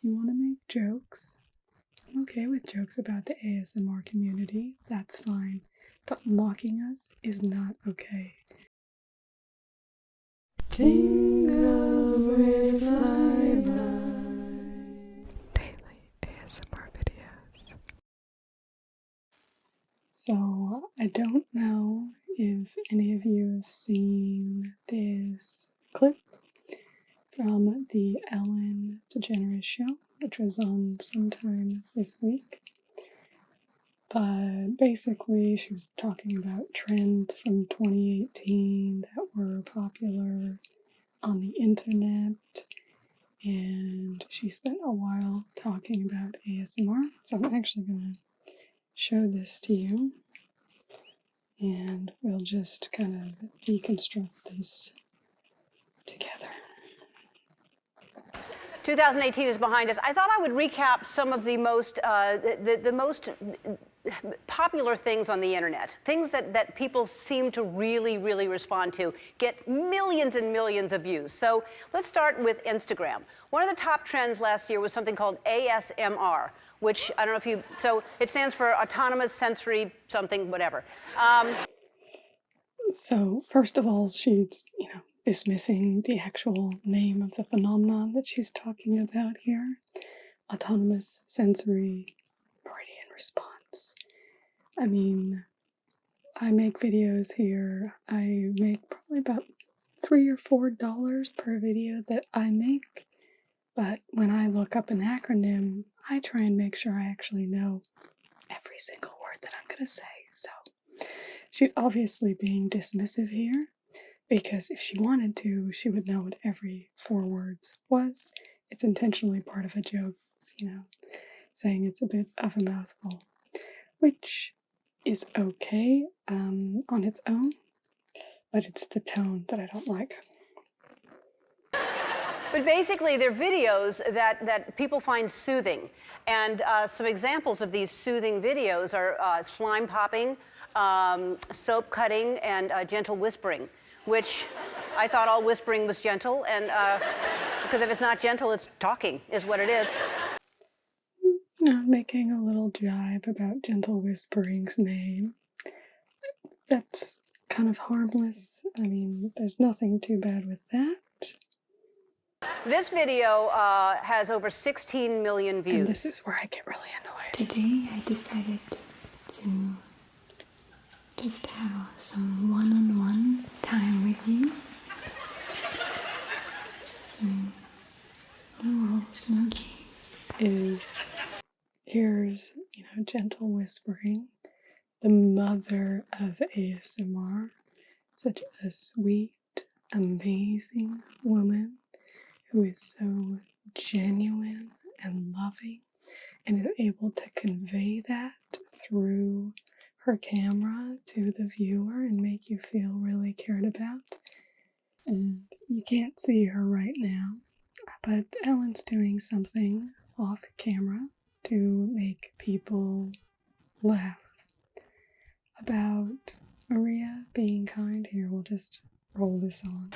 you want to make jokes, I'm okay with jokes about the ASMR community. That's fine. But mocking us is not okay. Tingles with flyby. Daily ASMR videos. So, I don't know if any of you have seen this clip from the Ellen DeGeneres show, which was on sometime this week. But basically, she was talking about trends from 2018 that were popular on the internet, and she spent a while talking about ASMR. So I'm actually going to show this to you, and we'll just kind of deconstruct this together. 2018 is behind us. I thought I would recap some of the most the most popular things on the internet, things that people seem to really respond to, get millions and millions of views. So let's start with Instagram. One of the top trends last year was something called ASMR, which I don't know if you, so it stands for autonomous sensory something, whatever. So first of all, she's, dismissing the actual name of the phenomenon that she's talking about here. Autonomous sensory meridian response. I mean, I make videos here. I make probably about $3 or $4 per video that I make. But when I look up an acronym, I try and make sure I actually know every single word that I'm going to say. So she's obviously being dismissive here, because if she wanted to, she would know what every 4 words was. It's intentionally part of a joke, saying it's a bit of a mouthful, which is okay on its own, but it's the tone that I don't like. But basically, they're videos that people find soothing. And some examples of these soothing videos are slime popping, soap cutting, and gentle whispering, which I thought all whispering was gentle, and because if it's not gentle, it's talking, is what it is. Making a little jibe about Gentle Whispering's name. That's kind of harmless. I mean, there's nothing too bad with that. This video has over 16 million views. And this is where I get really annoyed. Today I decided to just have some one-on-one time with you. So, no rules, no games. Here's, Gentle Whispering, the mother of ASMR, such a sweet, amazing woman who is so genuine and loving and is able to convey that through her camera to the viewer and make you feel really cared about. And you can't see her right now, but Ellen's doing something off camera to make people laugh about Maria being kind. Here, we'll just roll this on.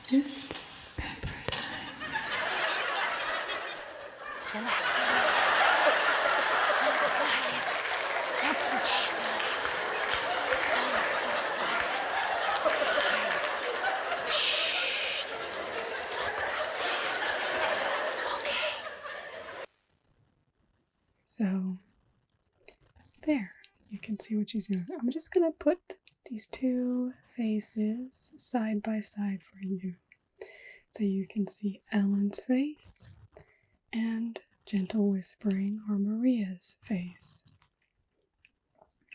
Just pepper time. Select. So quiet. That's what she does. So quiet. Shh. Let's talk about that. Okay. So, there. You can see what she's doing. I'm just going to put these 2 faces side by side for you, so you can see Ellen's face and Gentle Whispering, or Maria's face.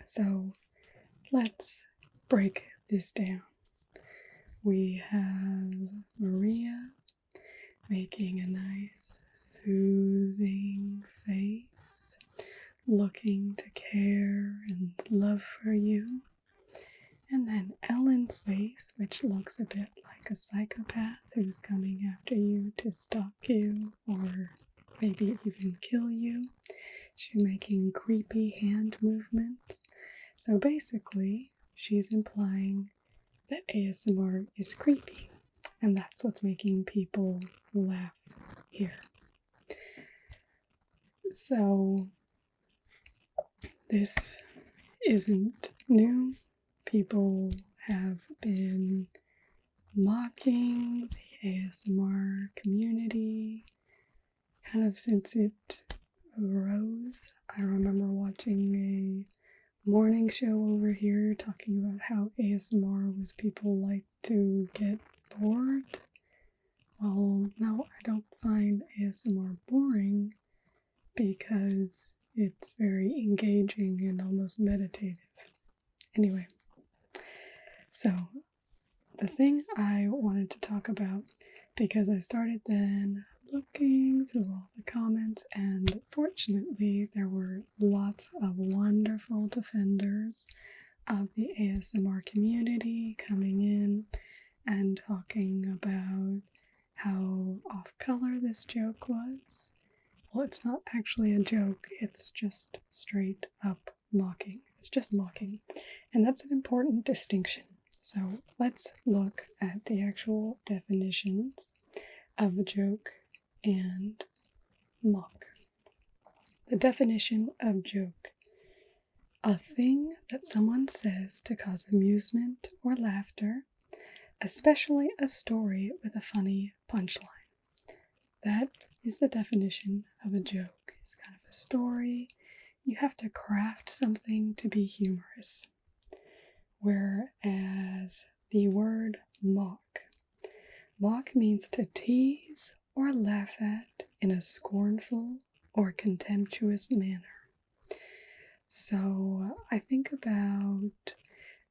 So let's break this down. We have Maria making a nice soothing face, looking to care and love for you. And then Ellen's face, which looks a bit like a psychopath who's coming after you to stalk you or maybe even kill you. She's making creepy hand movements. So basically, she's implying that ASMR is creepy, and that's what's making people laugh here. So this isn't new. People have been mocking the ASMR community kind of since it arose. I remember watching a morning show over here talking about how ASMR was people like to get bored. Well, no, I don't find ASMR boring because it's very engaging and almost meditative. Anyway, so the thing I wanted to talk about, because I started then looking through all the comments, and fortunately there were lots of wonderful defenders of the ASMR community coming in and talking about how off color this joke was. Well, it's not actually a joke, it's just straight up mocking. It's just mocking. And that's an important distinction. So let's look at the actual definitions of a joke and mock. The definition of joke: a thing that someone says to cause amusement or laughter, especially a story with a funny punchline. That is the definition of a joke. It's kind of a story. You have to craft something to be humorous. Whereas the word mock means to tease or laugh at in a scornful or contemptuous manner. So I think about,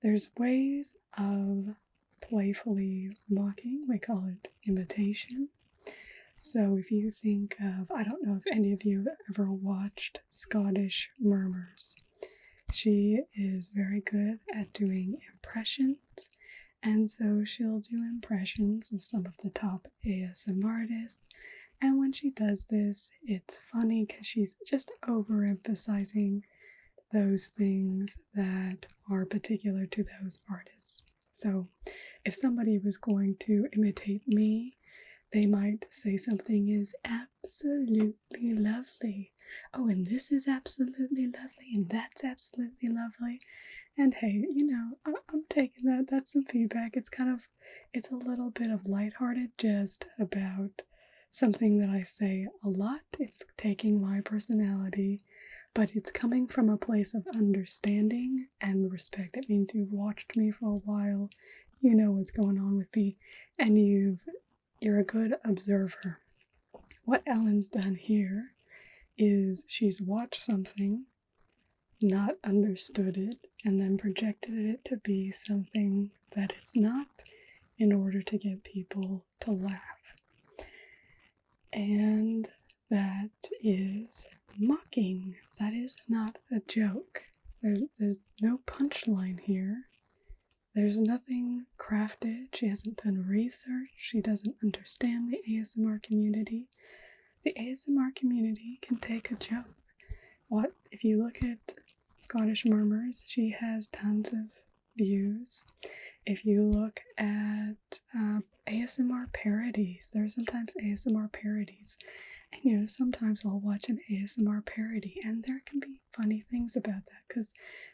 there's ways of playfully mocking. We call it imitation. So if you think of, I don't know if any of you have ever watched Scottish Murmurs. She is very good at doing impressions, and so she'll do impressions of some of the top ASMRtists. And when she does this, it's funny because she's just overemphasizing those things that are particular to those artists. So if somebody was going to imitate me, they might say something is absolutely lovely. Oh, and this is absolutely lovely, and that's absolutely lovely. And hey, I'm taking that. That's some feedback. It's a little bit of lighthearted, just about something that I say a lot. It's taking my personality, but it's coming from a place of understanding and respect. It means you've watched me for a while, you know what's going on with me, and you're a good observer. What Ellen's done here is she's watched something, not understood it, and then projected it to be something that it's not in order to get people to laugh. And that is mocking. That is not a joke. There's no punchline here. There's nothing crafted. She hasn't done research. She doesn't understand the ASMR community. The ASMR community can take a joke. If you look at Scottish Murmurs, she has tons of views. If you look at ASMR parodies, there are sometimes ASMR parodies. And sometimes I'll watch an ASMR parody, and there can be funny things about that, because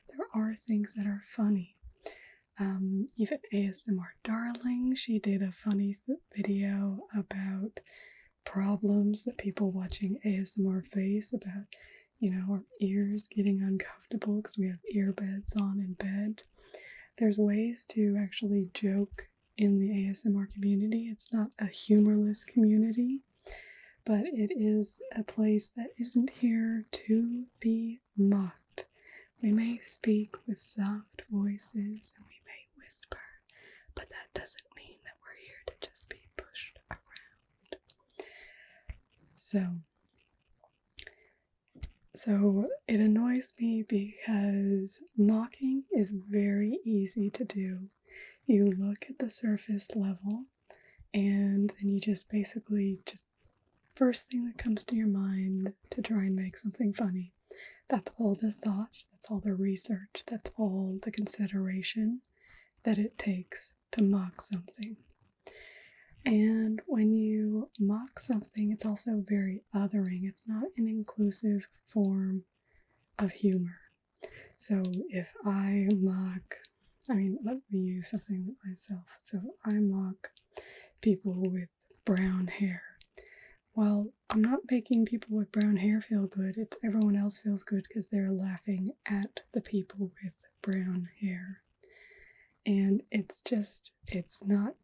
there are things that are funny. Even ASMR Darling, she did a funny video about problems that people watching ASMR face about, our ears getting uncomfortable because we have earbuds on in bed. There's ways to actually joke in the ASMR community. It's not a humorless community, but it is a place that isn't here to be mocked. We may speak with soft voices and we may whisper, but that doesn't mean that we're here to just be pushed around. So it annoys me because mocking is very easy to do. You look at the surface level, and then you just basically first thing that comes to your mind to try and make something funny. That's all the thought, that's all the research, that's all the consideration that it takes to mock something. And when you mock something, it's also very othering. It's not an inclusive form of humor. So if I mock, let me use something myself. So I mock people with brown hair. Well, I'm not making people with brown hair feel good. It's everyone else feels good because they're laughing at the people with brown hair. And it's not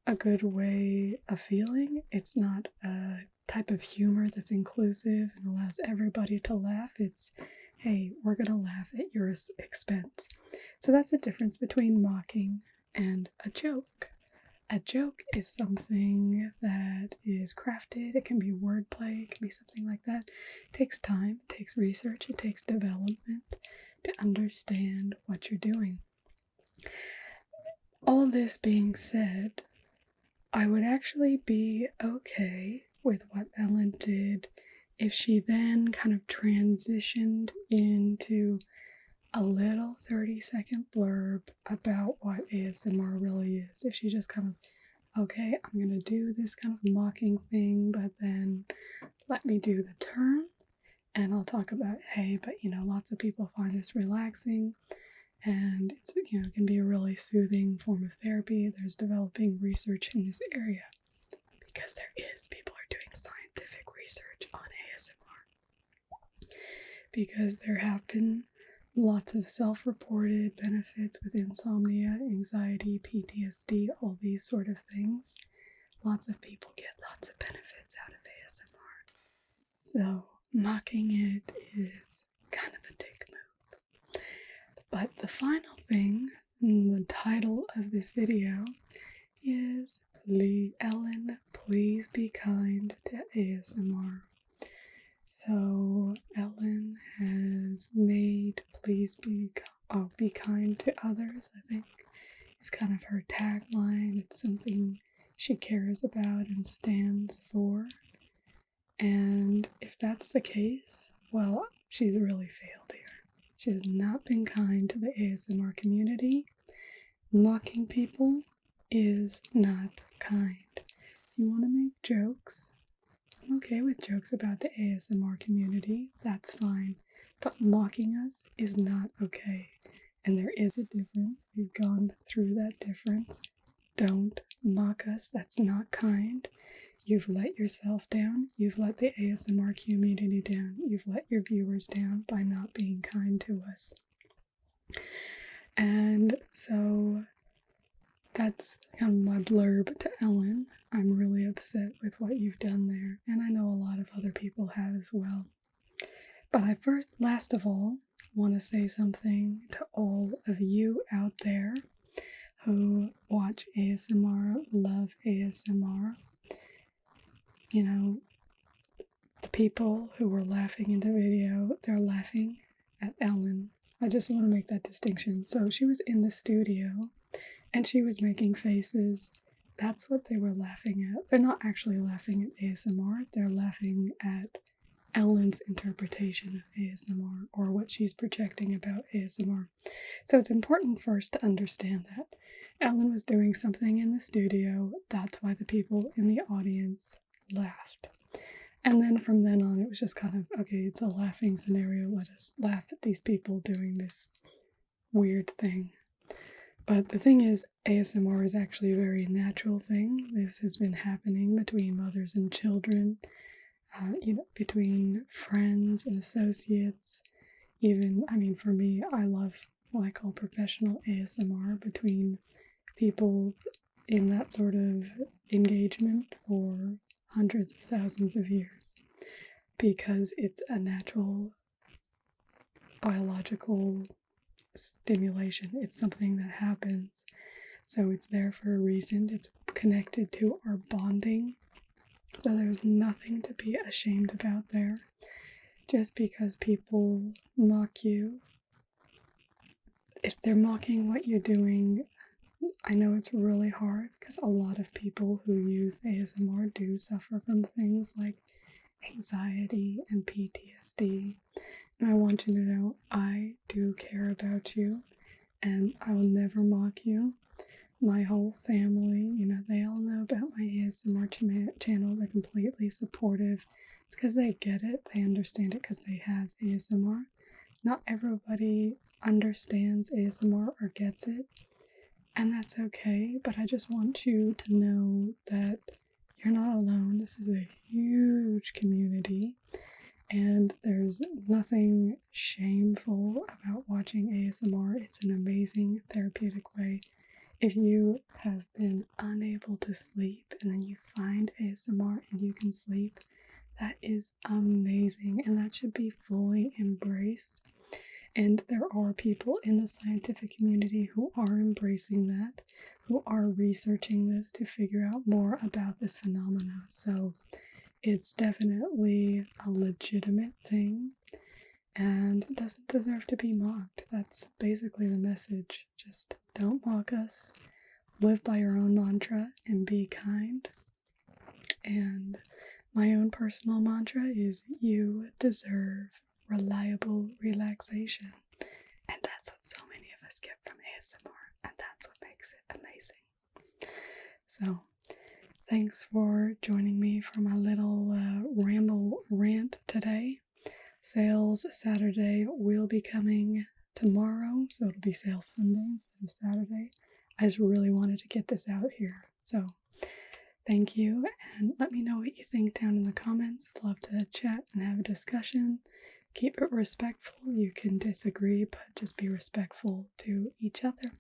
a good way of feeling. It's not a type of humor that's inclusive and allows everybody to laugh. It's, hey, we're going to laugh at your expense. So that's the difference between mocking and a joke. A joke is something that is crafted. It can be wordplay. It can be something like that. It takes time. It takes research. It takes development to understand what you're doing. All this being said, I would actually be okay with what Ellen did if she then kind of transitioned into a little 30-second blurb about what ASMR really is. If she just kind of, okay, I'm going to do this kind of mocking thing, but then let me do the turn, and I'll talk about, hey, but lots of people find this relaxing, and it's, it can be a really soothing form of therapy. There's developing research in this area, because people are doing scientific research on ASMR, because there have been lots of self-reported benefits with insomnia, anxiety, PTSD, all these sort of things. Lots of people get lots of benefits out of ASMR. So mocking it is kind of a dick move. But the final thing, the title of this video, is Ellen, please be kind to ASMR. So Ellen has made please be kind to others, I think. It's kind of her tagline. It's something she cares about and stands for. And if that's the case, well, she's really failed here. She has not been kind to the ASMR community. Mocking people is not kind. If you want to make jokes, I'm okay with jokes about the ASMR community, that's fine, but mocking us is not okay, and there is a difference. We've gone through that difference. Don't mock us, that's not kind. You've let yourself down, you've let the ASMR community down, you've let your viewers down by not being kind to us. And so that's kind of my blurb to Ellen. I'm really upset with what you've done there, and I know a lot of other people have as well. But I last of all, want to say something to all of you out there who watch ASMR, love ASMR. The people who were laughing in the video, they're laughing at Ellen. I just want to make that distinction. So she was in the studio, and she was making faces. That's what they were laughing at. They're not actually laughing at ASMR. They're laughing at Ellen's interpretation of ASMR, or what she's projecting about ASMR. So it's important first to understand that Ellen was doing something in the studio. That's why the people in the audience laughed. And then from then on, it was just kind of, okay, it's a laughing scenario. Let us laugh at these people doing this weird thing. But the thing is, ASMR is actually a very natural thing. This has been happening between mothers and children, between friends and associates. Even, for me, I love what I call professional ASMR between people in that sort of engagement for hundreds of thousands of years, because it's a natural biological stimulation. It's something that happens. So it's there for a reason. It's connected to our bonding. So there's nothing to be ashamed about there. Just because people mock you, if they're mocking what you're doing, I know it's really hard because a lot of people who use ASMR do suffer from things like anxiety and PTSD. And I want you to know I do care about you, and I will never mock you. my whole family, they all know about my ASMR channel. They're completely supportive. It's because they get it. They understand it because they have ASMR. Not everybody understands ASMR or gets it, and that's okay, but I just want you to know that you're not alone. This is a huge community, and there's nothing shameful about watching ASMR. It's an amazing therapeutic way. If you have been unable to sleep and then you find ASMR and you can sleep, that is amazing, and that should be fully embraced. And there are people in the scientific community who are embracing that, who are researching this to figure out more about this phenomena. So it's definitely a legitimate thing and it doesn't deserve to be mocked. That's basically the message. Just don't mock us. Live by your own mantra and be kind. And my own personal mantra is you deserve reliable relaxation. And that's what so many of us get from ASMR. And that's what makes it amazing. So, thanks for joining me for my little ramble rant today. Sales Saturday will be coming tomorrow, so it'll be Sales Sunday instead of Saturday. I just really wanted to get this out here. So, thank you, and let me know what you think down in the comments. I'd love to chat and have a discussion. Keep it respectful. You can disagree, but just be respectful to each other.